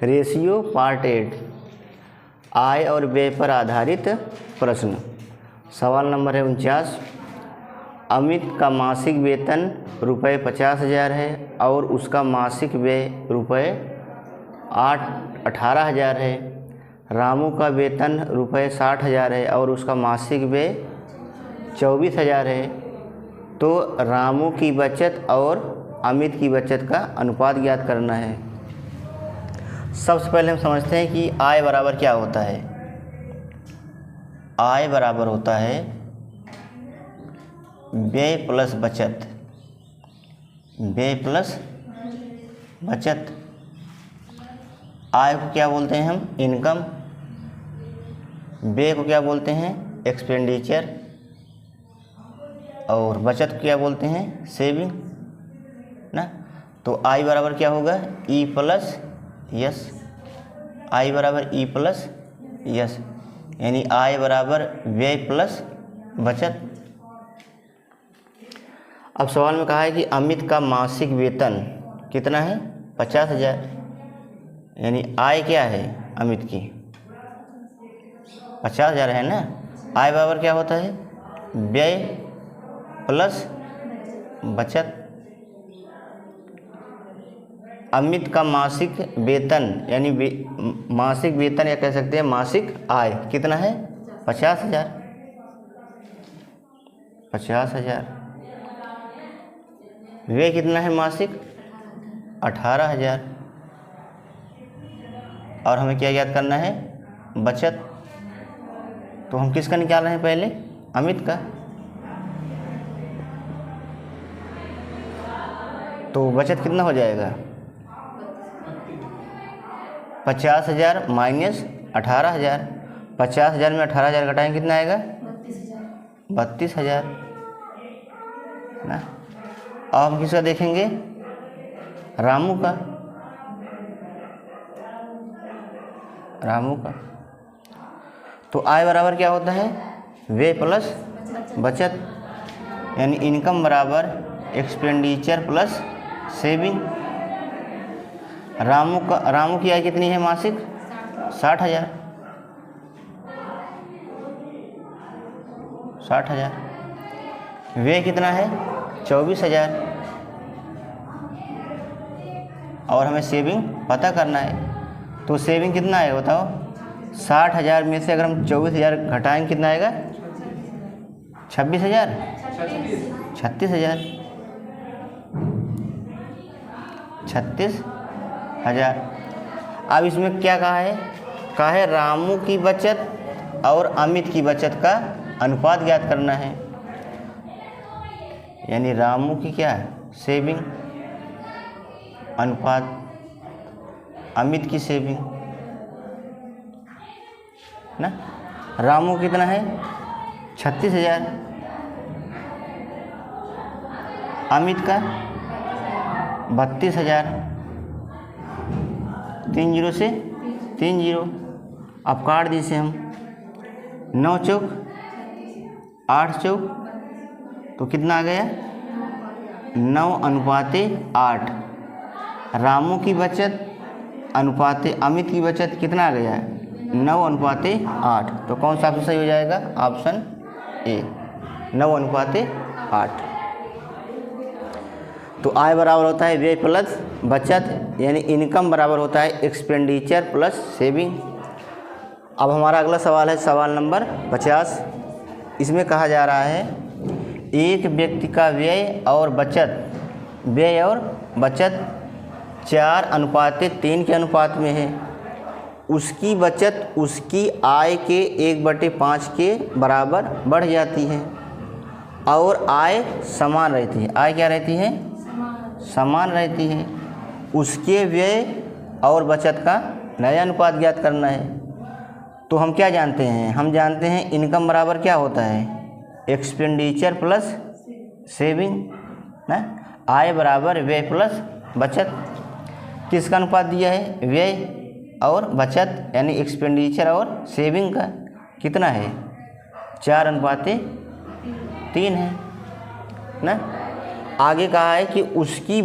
Ratio part 8 आय और व्यय पर आधारित प्रश्न। सवाल नंबर है 49। अमित का मासिक वेतन रुपये 50,000 है और उसका मासिक व्यय रुपये 18,000 है। रामू का वेतन रुपये 60,000 है और उसका मासिक व्यय 24,000 है। तो रामू की बचत और अमित की बचत का अनुपात ज्ञात करना है। सबसे पहले हम समझते हैं कि आय बराबर क्या होता है। आय बराबर होता है व्यय प्लस बचत। व्यय प्लस बचत। आय को क्या बोलते हैं हम? इनकम। व्यय को क्या बोलते हैं? एक्सपेंडिचर। और बचत को क्या बोलते हैं? सेविंग ना। तो आई बराबर क्या होगा? E plus yes. आई बराबर ई प्लस यस, यानी आय बराबर व्यय प्लस बचत। अब सवाल में कहा है कि अमित का मासिक वेतन कितना है? 50,000। यानी आय क्या है अमित की? 50,000 है ना। आय बराबर क्या होता है? व्यय प्लस बचत। अमित का मासिक वेतन यानी मासिक वेतन या कह सकते हैं मासिक आय कितना है? 50,000। 50,000। व्यय कितना है मासिक? 18,000। और हमें क्या याद करना है? बचत। तो हम किसका निकाल रहे हैं पहले? अमित का। तो बचत कितना हो जाएगा? 50,000 माइनस 18,000। 50,000 में 18,000 घटाएंगे कितना आएगा? 32,000 ना। अब हम किसका देखेंगे? रामू का। रामू का। तो आय बराबर क्या होता है? व्यय प्लस बचत, यानी इनकम बराबर एक्सपेंडिचर प्लस सेविंग। रामू की आय कितनी है मासिक? 60,000। 60,000। व्यय कितना है? 24,000। और हमें सेविंग पता करना है। तो सेविंग कितना है बताओ? 60,000 में से अगर हम 24,000 घटाएंगे कितना आएगा? 26,000। 36,000। 36,000। अब इसमें क्या कहा है? कहा है रामू की बचत और अमित की बचत का अनुपात ज्ञात करना है। यानी रामू की क्या है? सेविंग अनुपात अमित की सेविंग ना। रामू कितना है? 36,000। अमित का 32,000। 3 जीरो से 3 जीरो। अब काट दीजिए हम। 9 चौक 8 चौक, तो कितना आ गया? 9:8। रामू की बचत अनुपाते अमित की बचत कितना आ गया? 9:8। तो कौन सा ऑप्शन सही हो जाएगा? Option A, 9:8। तो आय बराबर होता है व्यय प्लस बचत, यानी इनकम बराबर होता है एक्सपेंडिचर प्लस सेविंग। अब हमारा अगला सवाल है सवाल नंबर 50। इसमें कहा जा रहा है एक व्यक्ति का व्यय और बचत 4:3 के अनुपात में है। उसकी बचत उसकी आय के 1/5 के बराबर बढ़ जाती है और आय समान रहती है। आय क्या रहती है? समान रहती है। उसके व्यय और बचत का नया अनुपात ज्ञात करना है। तो हम क्या जानते हैं? हम जानते हैं इनकम बराबर क्या होता है? एक्सपेंडिचर प्लस सेविंग ना। आय बराबर व्यय प्लस बचत। किसका अनुपात दिया है? व्यय और बचत, यानी एक्सपेंडिचर और सेविंग का कितना है? 4:3 है ना। आगे कहा है कि उसकी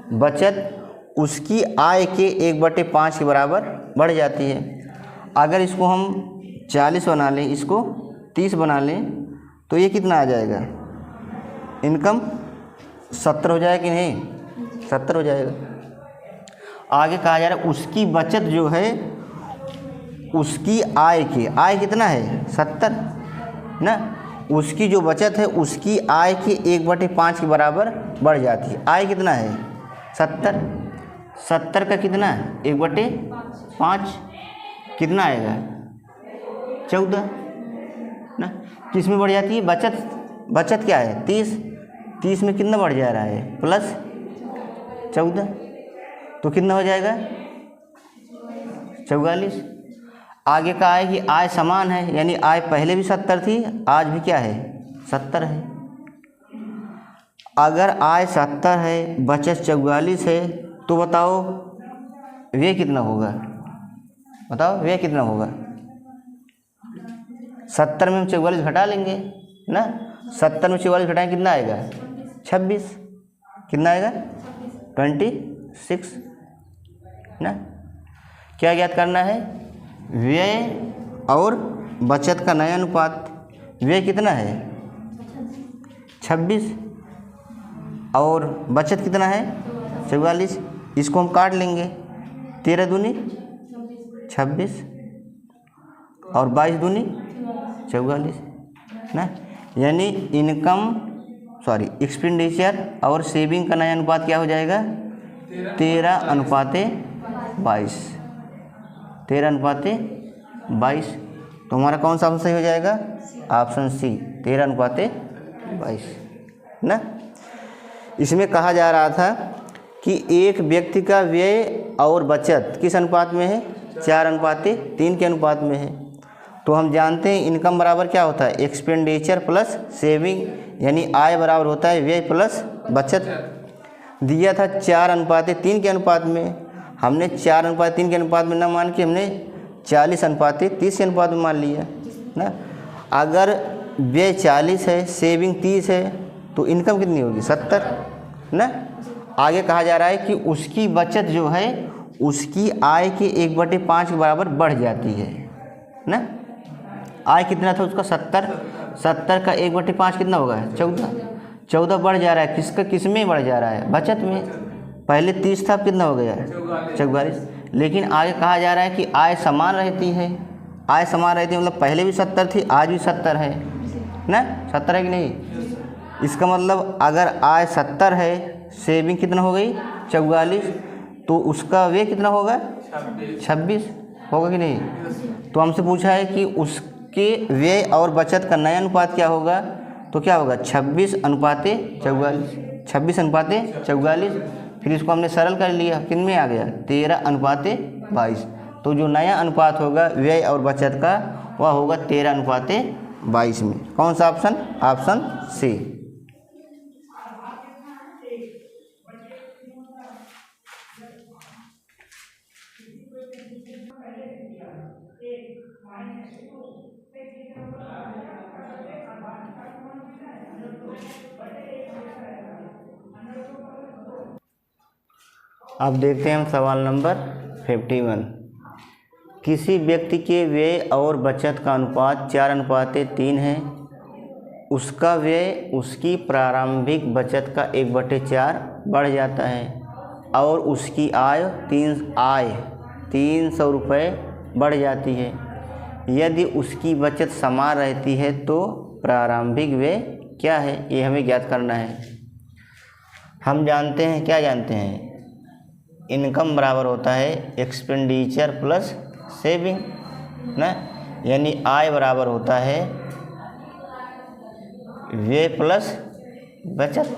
बचत उसकी आय के 1/5 के बराबर बढ़ जाती है। अगर इसको हम 40 बना लें, इसको 30 बना लें, तो ये कितना आ जाएगा? इनकम 70 हो जाएगा कि नहीं? 70 हो जाएगा। आगे कहा जा रहा है उसकी बचत जो है उसकी आय के, आय कितना है? 70 ना। उसकी जो बचत है उसकी आय के 1/5 के बराबर बढ़ जाती है। आय कितना है? 70। 70 का कितना है? 1/5 कितना आएगा? 14 ना। किस में बढ़ जाती है? बचत। बचत क्या है? 30। 30 में कितना बढ़ जा रहा है? प्लस 14, तो कितना हो जाएगा? 44। आगे का है कि आय समान है, यानी आय पहले भी 70 थी, आज भी क्या है? 70 है। अगर आय 70 है, बचत 44 है, तो बताओ व्यय कितना होगा? बताओ व्यय कितना होगा? 70 में हम 44 घटा लेंगे ना। 70 में 44 घटाएं कितना आएगा? 26। कितना आएगा? 26 ना। क्या ज्ञात करना है? व्यय और बचत का नया अनुपात। व्यय कितना है? 26 और बचत कितना है? 44। इसको हम काट लेंगे। 13 दूनी 26 और 22 दूनी 44 ना। यानी एक्सपेंडिचर और सेविंग का नया अनुपात क्या हो जाएगा? 13:22। 13:22। तो हमारा कौन सा ऑप्शन सही हो जाएगा? ऑप्शन सी, 13:22 ना। इसमें कहा जा रहा था कि एक व्यक्ति का व्यय और बचत किस अनुपात में है? 4:3 के अनुपात में है। तो हम जानते हैं इनकम बराबर क्या होता है? एक्सपेंडिचर प्लस सेविंग, यानी आय बराबर होता है व्यय प्लस बचत। दिया था 4:3 के अनुपात में, हमने 4:3 के अनुपात में ना मान के हमने 40:30 के अनुपात में मान लिया ना। अगर व्यय 40 है, सेविंग 30 है, तो इनकम कितनी होगी? 70 ना। आगे कहा जा रहा है कि उसकी बचत जो है उसकी आय के 1/5 के बराबर बढ़ जाती है ना। आय कितना था उसका? 70। 70 का 1/5 कितना होगा? 14। 14 बढ़ जा रहा है, किसका? किस में बढ़ जा रहा है? बचत में। पहले 30 था, अब कितना हो गया? 44। लेकिन आगे कहा जा रहा है कि आय समान रहती है। आय समान रहती है मतलब पहले भी 70 थी, आज भी 70 है ना। 70 है कि नहीं? इसका मतलब अगर आय 70 है, सेविंग कितना हो गई? 44, तो उसका व्यय कितना होगा? 26 होगा कि नहीं? तो हमसे पूछा है कि उसके व्यय और बचत का नया अनुपात क्या होगा? तो क्या होगा? 26:44। 26:44। फिर इसको हमने सरल कर लिया, किन में आ गया? 13:22। तो जो नया अनुपात होगा व्यय और बचत का वह होगा 13:22 में। कौन सा ऑप्शन? Option C. अब देखते हैं हम सवाल नंबर 51। किसी व्यक्ति के व्यय और बचत का अनुपात 4:3 है। उसका व्यय उसकी प्रारंभिक बचत का 1/4 बढ़ जाता है और उसकी आय 300 रुपये बढ़ जाती है। यदि उसकी बचत समान रहती है तो प्रारंभिक व्यय क्या है? ये हमें ज्ञात करना है। हम जानते हैं, क्या जानते हैं? इनकम बराबर होता है एक्सपेंडिचर प्लस सेविंग ना। यानी आय बराबर होता है व्यय प्लस बचत।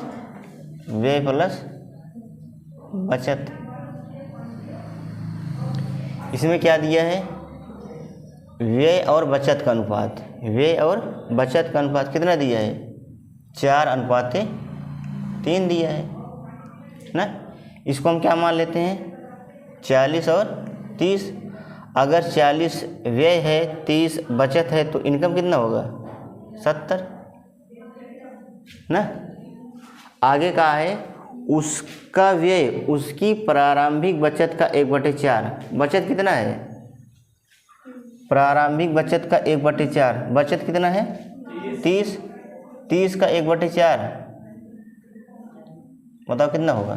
व्यय प्लस बचत। इसमें क्या दिया है? व्यय और बचत का अनुपात। व्यय और बचत का अनुपात कितना दिया है? 4:3 दिया है ना। इसको हम क्या मान लेते हैं? 40 और 30। अगर 40 व्यय है, 30 बचत है, तो इनकम कितना होगा? 70 ना। आगे कहा है उसका व्यय उसकी प्रारंभिक बचत का 1/4। बचत कितना है? प्रारंभिक बचत का 1/4। बचत कितना है? 30। 30 का 1/4 बताओ कितना होगा?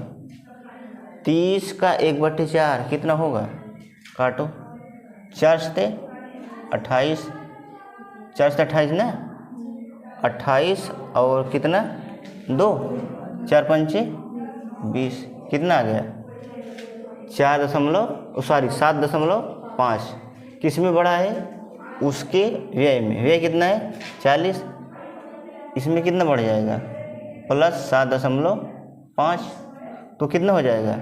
30 का 1/4 कितना होगा? काटो। 4 से 28, 4 से 28 ना, 28 और कितना 2, 4 पंचे 20, कितना आ गया? 7.5। किस में बढ़ा है? उसके व्यय में। व्यय कितना है? 40। इसमें कितना बढ़ जाएगा? प्लस 7.5, तो कितना हो जाएगा?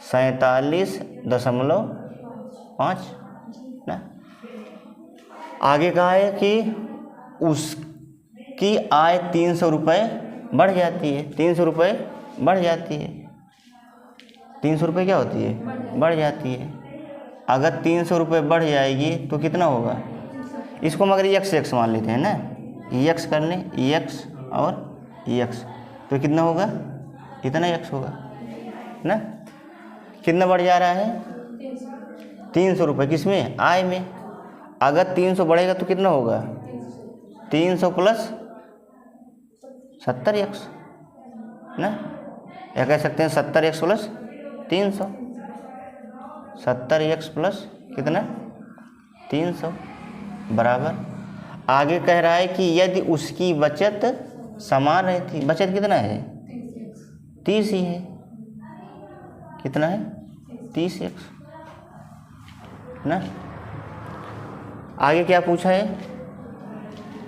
47.5 ना। आगे कहा है कि उसकी आय 300 रुपये बढ़ जाती है। 300 रुपये बढ़ जाती है। 300 रुपये क्या होती है? बढ़ जाती है। अगर 300 रुपये बढ़ जाएगी तो कितना होगा? इसको मगर x मान लेते हैं ना, x कर लें, x और x, तो कितना होगा? इतना x होगा ना। कितना बढ़ जा रहा है? 300 रुपये। किस में? आय में। अगर 300 बढ़ेगा तो कितना होगा? 300 प्लस 70x ना, या कह सकते हैं 70x प्लस 300। 70x प्लस कितना? 300 बराबर। आगे कह रहा है कि यदि उसकी बचत समान रहती। बचत कितना है? 30 ही है। कितना है? 30x ना। आगे क्या पूछा है?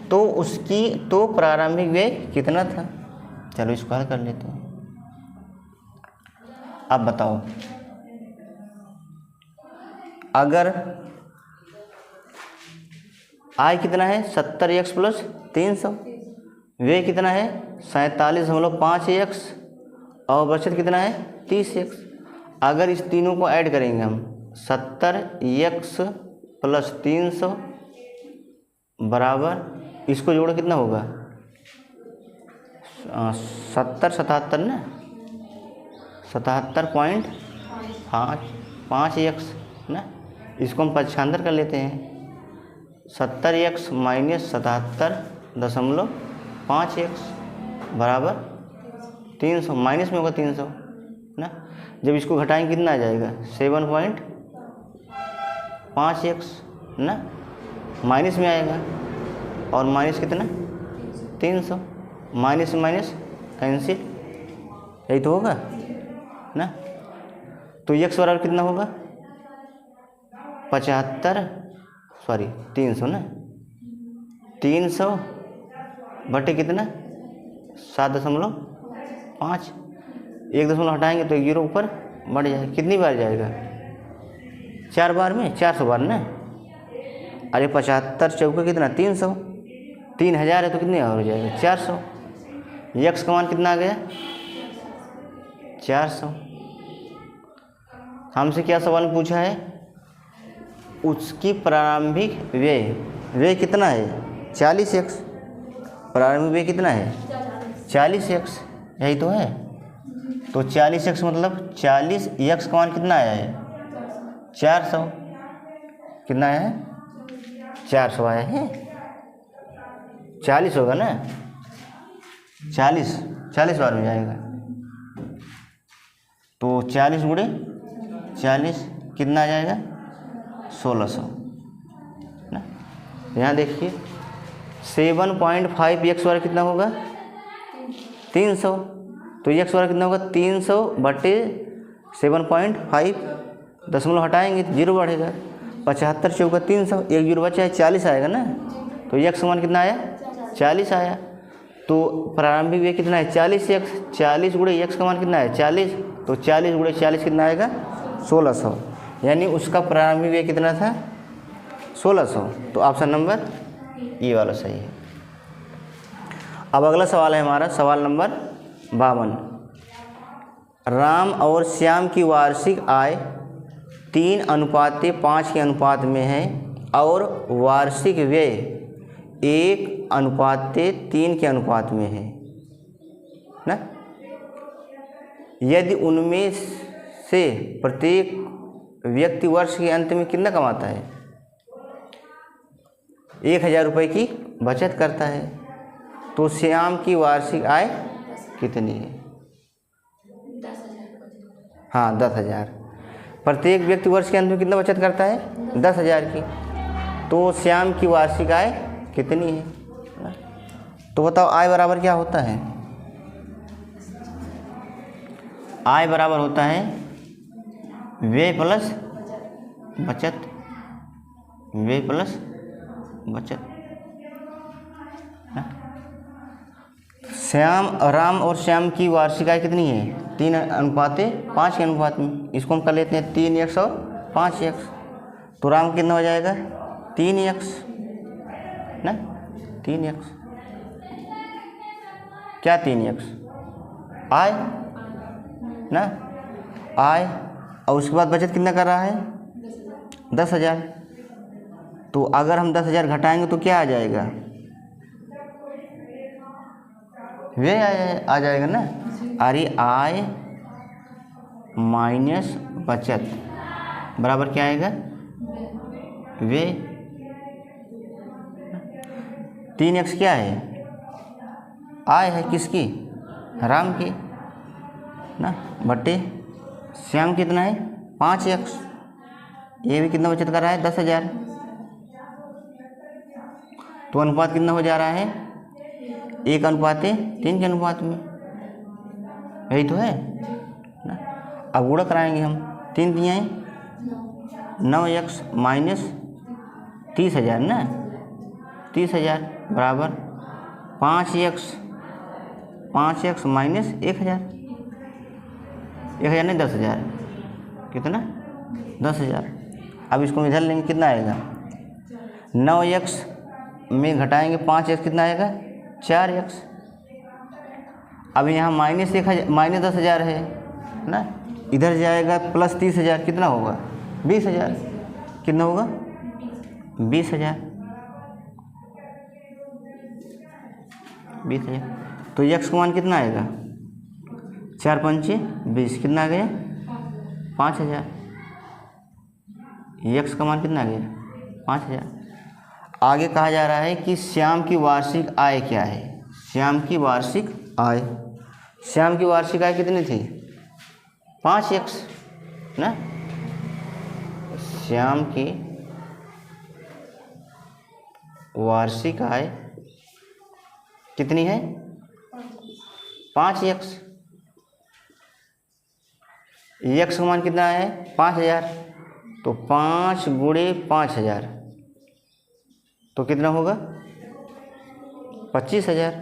तो प्रारंभिक व्यय कितना था? चलो इसको हल कर लेते हैं। अब बताओ, अगर आय कितना है? 70x प्लस 300, व्यय कितना है? 47.5x, और बचत कितना है? 30x। अगर इस तीनों को ऐड करेंगे हम, 70x प्लस 300 बराबर, इसको जोड़ो कितना होगा? 77 ना, 77.5x ना। इसको हम पक्षांतर कर लेते हैं। 70x माइनस 77.5x बराबर 300। माइनस में होगा 300 ना। जब इसको घटाएंगे कितना आ जाएगा? 7.5x ना, माइनस में आएगा। और माइनस कितना? 300। माइनस माइनस कैंसिल, यही तो होगा ना। तो x बराबर कितना होगा? 300 ना। 300 बटे कितना? 7.5। 1 दशमलव हटाएंगे तो 1 जीरो ऊपर बढ़ जाएगा। कितनी बार जाएगा? 4 बार में, 400 बार ना। अरे 75 चौका कितना? 300। 3000 है तो कितने और हो जाएगा? 400। x का मान कितना आ गया? 400। हमसे क्या सवाल पूछा है? उसकी प्रारंभिक व्यय कितना है? 40x। प्रारंभिक व्यय कितना है? 40x, यही तो है। तो 40x मतलब 40x का मान कितना आया है? 400। कितना आया है? 400 आया है। 40 होगा ना, 40 बार में जाएगा। तो 40 गुणे 40 कितना आ जाएगा? 1600 ना। यहाँ देखिए 7.5x वाला कितना होगा? 300। तो x वाला कितना होगा? 300 बटे 7.5, दशमलव हटाएंगे तो जीरो बढ़ेगा। 75 चौका 300, 1 जीरो बचा है, 40 आएगा ना। तो x का मान कितना आया? 40 आया। तो प्रारंभिक व्यय कितना है? 40x। 40 गुणे x का मान कितना है? 40। तो 40 गुणे 40 कितना आएगा? 1600। यानी उसका प्रारंभिक व्यय कितना था? 1600। तो ऑप्शन नंबर ये वाला सही है। अब अगला सवाल है हमारा, सवाल नंबर 52। राम और श्याम की वार्षिक आय 3:5 के अनुपात में है और वार्षिक व्यय 1:3 के अनुपात में है ना। यदि उनमें से प्रत्येक व्यक्ति वर्ष के अंत में कितना कमाता है, 1000 रुपये की बचत करता है, तो श्याम की वार्षिक आय कितनी है? 10,000। प्रत्येक व्यक्ति वर्ष के अंत में कितना बचत करता है? 10,000 की। तो श्याम की वार्षिक आय कितनी है? तो बताओ आय बराबर क्या होता है? आय बराबर होता है व्यय प्लस बचत, व्यय प्लस बचत। राम और श्याम की वार्षिक आय कितनी है? 3:5 के अनुपात में। इसको हम कर लेते हैं 3x और 5x। तो राम कितना हो जाएगा? 3x ना, 3x। क्या 3x? आय ना, आय। और उसके बाद बचत कितना कर रहा है? 10,000। तो अगर हम 10,000 घटाएंगे तो क्या आ जाएगा? वे आ जाएगा ना। अरे आय माइनस बचत बराबर क्या आएगा? वे। 3x क्या है? आय है किसकी? राम की ना, बटे श्याम कितना है? 5x। ये भी कितना बचत कर रहा है? 10,000। तो अनुपात कितना हो जा रहा है? 1:3 के अनुपात में। यही तो है ना। अब गुणा कराएंगे हम। 3 दिए 9x माइनस 30,000 ना, 30,000 बराबर 5x माइनस 1,000। 1,000 नहीं 10,000। कितना? 10,000। अब इसको इधर लेंगे, कितना आएगा? 9x में घटाएंगे 5x, कितना आएगा? 4x। अब यहाँ माइनस 10,000 है ना, इधर जाएगा प्लस 30,000, कितना होगा? 20,000। कितना होगा? 20,000। 20,000। तो x का मान कितना आएगा? 4×5 = 20। कितना आ गया? 5,000। x का मान कितना आ गया? 5,000। आगे कहा जा रहा है कि श्याम की वार्षिक आय क्या है? श्याम की वार्षिक आय, श्याम की वार्षिक आय कितनी थी? 5x ना। श्याम की वार्षिक आय कितनी है? 5x। x का मान कितना है? 5,000। तो 5 × 5,000 तो कितना होगा? 25,000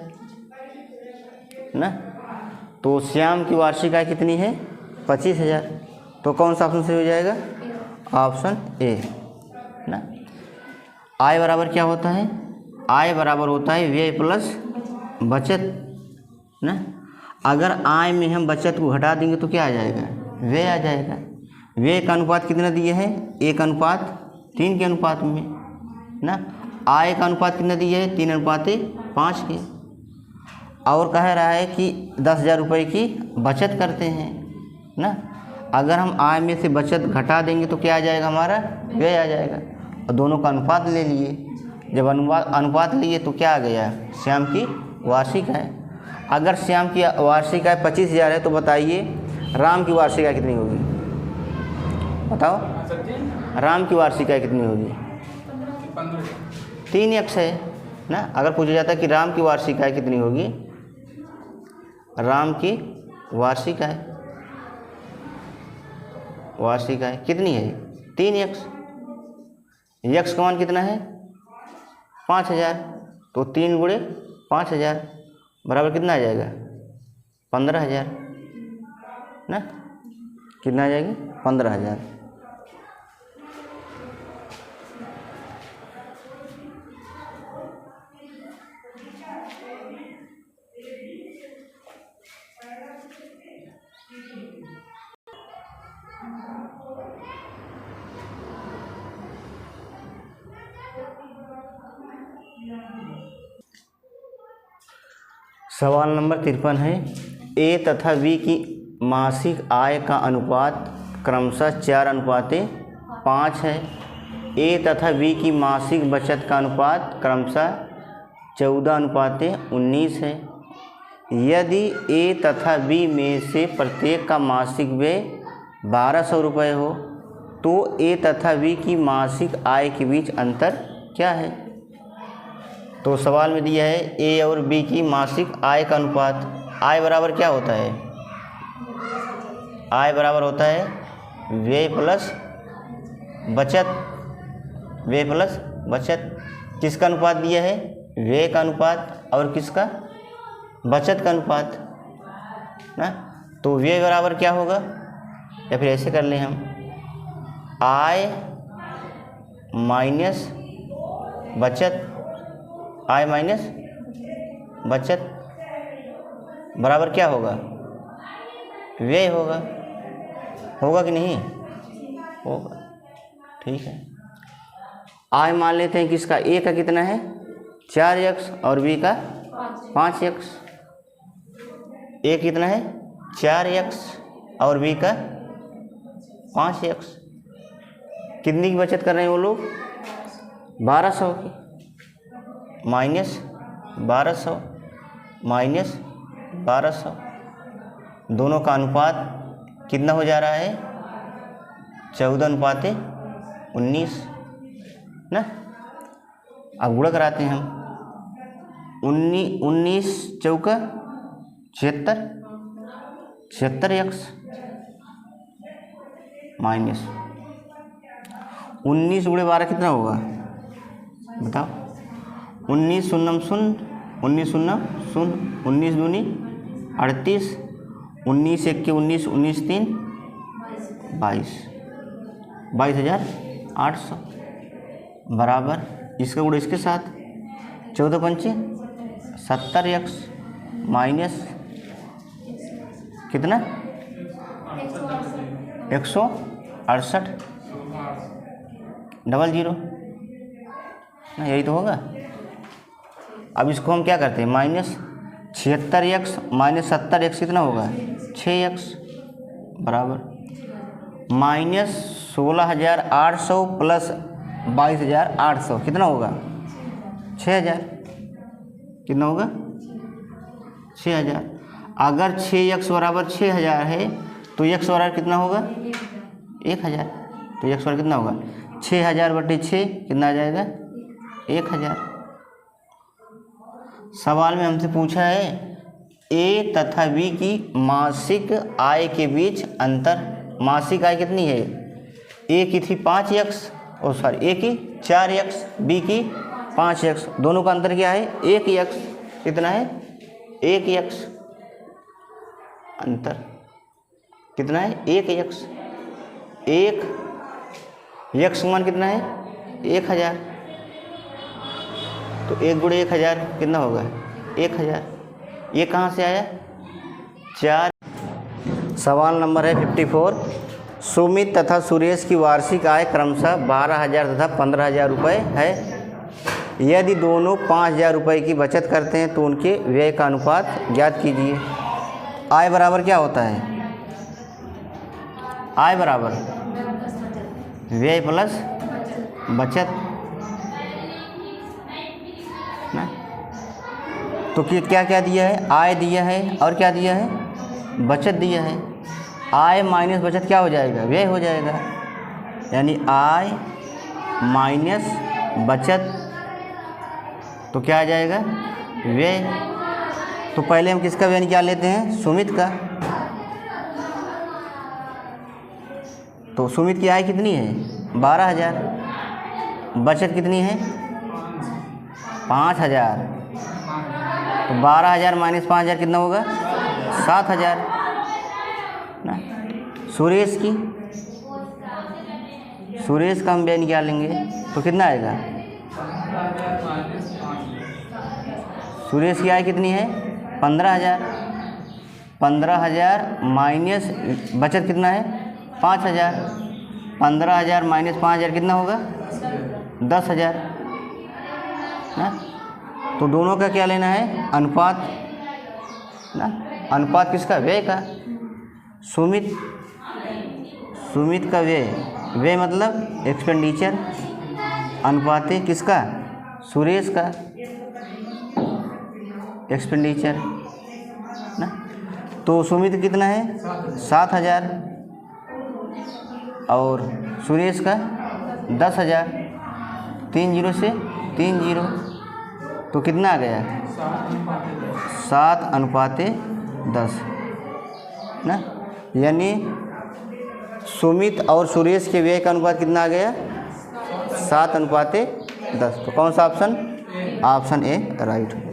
ना। तो श्याम की वार्षिक आय कितनी है? 25,000। तो कौन सा ऑप्शन सही हो जाएगा? ऑप्शन ए ना। आय बराबर क्या होता है? आय बराबर होता है व्यय प्लस बचत ना। अगर आय में हम बचत को घटा देंगे तो क्या आ जाएगा? व्यय आ जाएगा। व्यय का अनुपात कितना दिए हैं? 1:3 के अनुपात में ना। आय का अनुपात कितना दिया है? 3:5 के। और कह रहा है कि 10,000 रुपये की बचत करते हैं ना। अगर हम आय में से बचत घटा देंगे तो क्या आ जाएगा? हमारा व्यय आ जाएगा। और दोनों का अनुपात ले लिए। जब अनुपात लिए तो क्या आ गया? श्याम की वार्षिक आय। अगर श्याम की वार्षिक आय 25,000 है तो बताइए राम की वार्षिक आय कितनी होगी? बताओ, राम की वार्षिक आय कितनी होगी? 3x है ना। अगर पूछा जाता है कि राम की वार्षिक आय कितनी होगी, राम की वार्षिक आय कितनी है? 3x। x का मान कितना है? 5,000। तो 3 × 5,000 बराबर कितना आ जाएगा? 15,000 ना। कितना आ जाएगी? 15,000। सवाल नंबर 53 है। ए तथा बी की मासिक आय का अनुपात क्रमशः 4:5 है। ए तथा बी की मासिक बचत का अनुपात क्रमशः 14:19 है। यदि ए तथा बी में से प्रत्येक का मासिक व्यय 1200 रुपये हो तो ए तथा बी की मासिक आय के बीच अंतर क्या है? तो सवाल में दिया है ए और बी की मासिक आय का अनुपात। आय बराबर क्या होता है? आय बराबर होता है व्यय प्लस बचत। व्यय प्लस बचत। किसका अनुपात दिया है? व्यय का अनुपात और किसका? बचत का अनुपात ना। तो व्यय बराबर क्या होगा? या फिर ऐसे कर लें हम, आय माइनस बचत, आय माइनस बचत बराबर क्या होगा? व्यय होगा। होगा कि नहीं? होगा। ठीक है। आय मान लेते हैं किसका? ए का कितना है? 4x और बी का 5x। ए कितना है? 4x और बी का 5x। कितनी की बचत कर रहे हैं वो लोग? 1200 की। माइनस 1200 माइनस 1200, दोनों का अनुपात कितना हो जा रहा है? 14:19 ना। अब गुणा कराते हैं हम। 19 चौका 76, 76x माइनस 19 गुणे 12 कितना होगा? बताओ। 19 शून्य शून्य, 19 शून्य शून्य, 19 दूनी 38, 19 एक के 19, 19 तीन 22, 22,800 बराबर इसका गुणा इसके साथ 14×5 70x माइनस कितना? 168 00 ना, यही तो होगा। अब इसको हम क्या करते हैं? माइनस 76x माइनस 70x कितना होगा? 6x बराबर माइनस 16,800 प्लस 22,800 कितना होगा? 6,000। कितना होगा? 6,000। अगर 6x बराबर 6,000 है तो x बराबर कितना होगा? 1,000। तो x बराबर कितना होगा? 6,000/6 कितना आ जाएगा? 1,000। सवाल में हमसे पूछा है ए तथा बी की मासिक आय के बीच अंतर। मासिक आय कितनी है? ए की थी 5x और सॉरी ए की 4x, बी की 5x, दोनों का अंतर क्या है? 1x। कितना है? 1x। अंतर कितना है? 1x। 1x मान कितना है? 1,000। तो 1 गुणे 1,000 कितना होगा? 1,000। ये कहाँ से आया? 4। सवाल नंबर है 54। सुमित तथा सुरेश की वार्षिक आय क्रमशः 12,000 तथा 15,000 रुपये है। यदि दोनों 5,000 रुपये की बचत करते हैं तो उनके व्यय का अनुपात ज्ञात कीजिए। आय बराबर क्या होता है? आय बराबर व्यय प्लस बचत ना। तो क्या क्या दिया है? आय दिया है और क्या दिया है? बचत दिया है। आय माइनस बचत क्या हो जाएगा? व्यय हो जाएगा। यानी आय माइनस बचत तो क्या आ जाएगा? व्यय। तो पहले हम किसका व्यय निकाल लेते हैं? सुमित का। तो सुमित की आय कितनी है? 12,000। बचत कितनी है? 5,000। तो 12,000 माइनस 5,000 कितना होगा? 7,000 ना। सुरेश का हम व्यय निकालेंगे तो कितना आएगा? सुरेश की आय कितनी है? 15,000। 15,000 माइनस बचत कितना है? 5,000। 15,000 माइनस 5,000 कितना होगा? 10,000 ना। तो दोनों का क्या लेना है? अनुपात ना। अनुपात किसका? व्यय का। सुमित का व्यय मतलब एक्सपेंडिचर अनुपाते किसका, सुरेश का एक्सपेंडिचर ना। तो सुमित कितना है 7,000 और सुरेश का 10,000, 30 से 30, तो कितना आ गया 7:10 ना। यानी सुमित और सुरेश के व्यय का अनुपात कितना आ गया 7:10। तो कौन सा ऑप्शन ए राइट।